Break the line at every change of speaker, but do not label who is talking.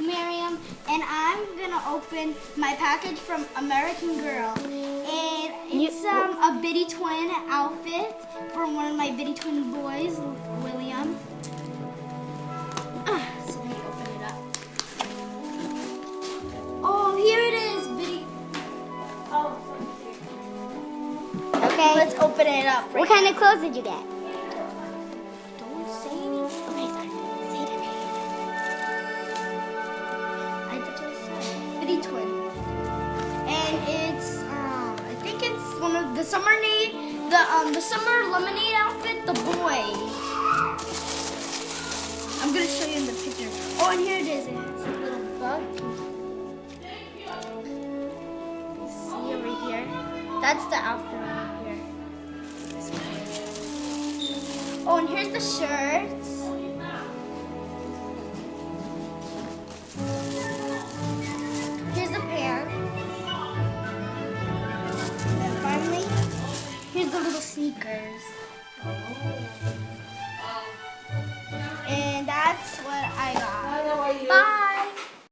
Miriam, and I'm gonna open my package from American Girl. And it's a Biddy Twin outfit for one of my Biddy Twin boys, William. So let me open it up. Oh, here it is, Biddy. Oh,
Okay.
let's open it up.
What kind of clothes did you get?
Don't say anything.
Okay, sorry. Say the name.
I just said Biddy Twin, and it's I think it's one of the the summer lemonade outfit. The boy. I'm gonna show you in the picture. Oh, and here it is. It has a little bug. You see over here? That's the outfit over here. Oh, and here's the shirts. Here's the pants. And then finally, here's the little sneakers. And that's what I got. Bye.